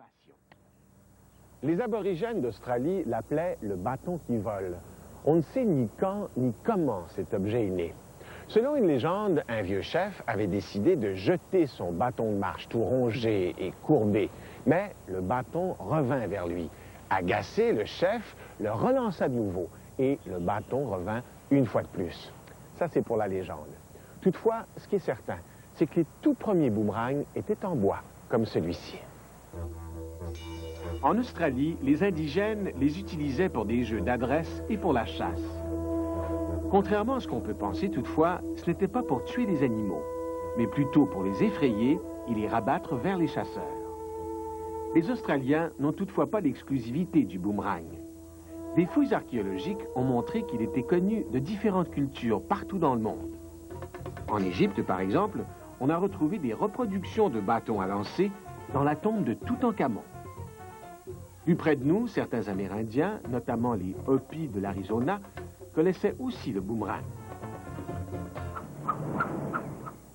passion. Les aborigènes d'Australie l'appelaient le bâton qui vole. On ne sait ni quand ni comment cet objet est né. Selon une légende, un vieux chef avait décidé de jeter son bâton de marche tout rongé et courbé. Mais le bâton revint vers lui. Agacé, le chef le relança de nouveau et le bâton revint une fois de plus. Ça, c'est pour la légende. Toutefois, ce qui est certain, c'est que les tout premiers boomerangs étaient en bois, comme celui-ci. En Australie, les indigènes les utilisaient pour des jeux d'adresse et pour la chasse. Contrairement à ce qu'on peut penser toutefois, ce n'était pas pour tuer les animaux, mais plutôt pour les effrayer et les rabattre vers les chasseurs. Les Australiens n'ont toutefois pas l'exclusivité du boomerang. Des fouilles archéologiques ont montré qu'il était connu de différentes cultures partout dans le monde. En Égypte, par exemple, on a retrouvé des reproductions de bâtons à lancer dans la tombe de Toutankhamon. Plus près de nous, certains Amérindiens, notamment les Hopis de l'Arizona, connaissaient aussi le boomerang.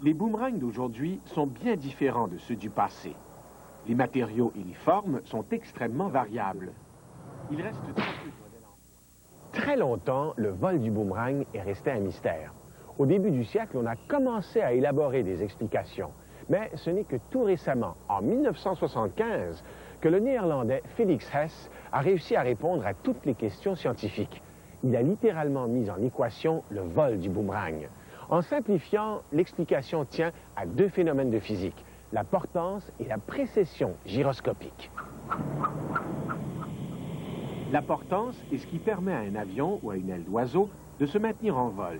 Les boomerangs d'aujourd'hui sont bien différents de ceux du passé. Les matériaux et les formes sont extrêmement variables. Il reste Très longtemps, le vol du boomerang est resté un mystère. Au début du siècle, on a commencé à élaborer des explications. Mais ce n'est que tout récemment, en 1975, que le Néerlandais Felix Hess a réussi à répondre à toutes les questions scientifiques. Il a littéralement mis en équation le vol du boomerang. En simplifiant, l'explication tient à deux phénomènes de physique, la portance et la précession gyroscopique. La portance est ce qui permet à un avion ou à une aile d'oiseau de se maintenir en vol.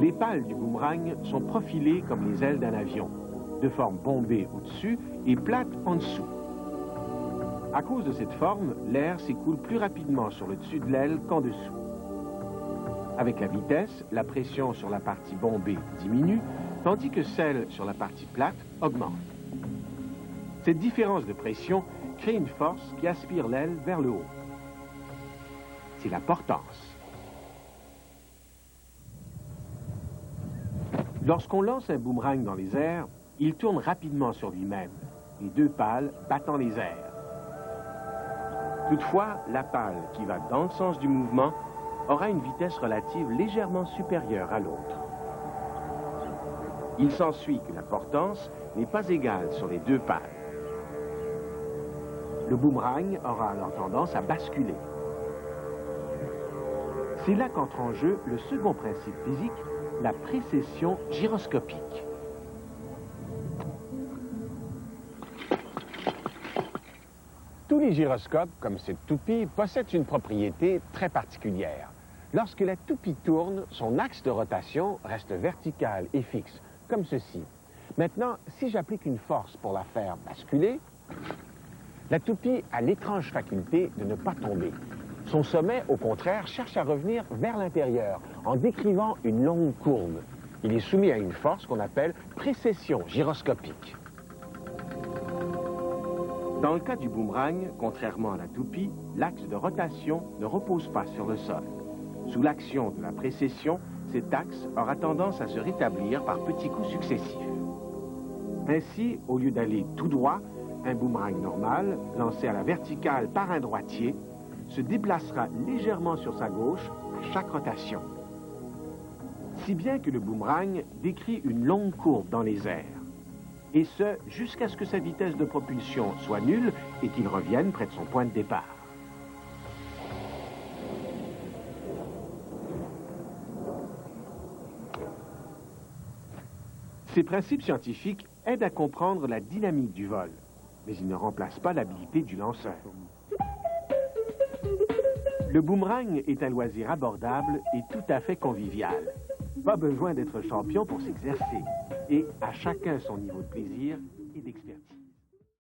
Les pales du boomerang sont profilées comme les ailes d'un avion, de forme bombée au-dessus et plate en dessous. À cause de cette forme, l'air s'écoule plus rapidement sur le dessus de l'aile qu'en dessous. Avec la vitesse, la pression sur la partie bombée diminue, tandis que celle sur la partie plate augmente. Cette différence de pression crée une force qui aspire l'aile vers le haut. C'est la portance. Lorsqu'on lance un boomerang dans les airs, il tourne rapidement sur lui-même, les deux pales battant les airs. Toutefois, la pale qui va dans le sens du mouvement aura une vitesse relative légèrement supérieure à l'autre. Il s'ensuit que la portance n'est pas égale sur les deux pales. Le boomerang aura alors tendance à basculer. C'est là qu'entre en jeu le second principe physique, la précession gyroscopique. Tous les gyroscopes, comme cette toupie, possèdent une propriété très particulière. Lorsque la toupie tourne, son axe de rotation reste vertical et fixe, comme ceci. Maintenant, si j'applique une force pour la faire basculer, la toupie a l'étrange faculté de ne pas tomber. Son sommet, au contraire, cherche à revenir vers l'intérieur en décrivant une longue courbe. Il est soumis à une force qu'on appelle précession gyroscopique. Dans le cas du boomerang, contrairement à la toupie, l'axe de rotation ne repose pas sur le sol. Sous l'action de la précession, cet axe aura tendance à se rétablir par petits coups successifs. Ainsi, au lieu d'aller tout droit, un boomerang normal, lancé à la verticale par un droitier, se déplacera légèrement sur sa gauche à chaque rotation. Si bien que le boomerang décrit une longue courbe dans les airs. Et ce, jusqu'à ce que sa vitesse de propulsion soit nulle et qu'il revienne près de son point de départ. Ces principes scientifiques aident à comprendre la dynamique du vol, mais ils ne remplacent pas l'habileté du lanceur. Le boomerang est un loisir abordable et tout à fait convivial. Pas besoin d'être champion pour s'exercer. Et à chacun son niveau de plaisir et d'expertise.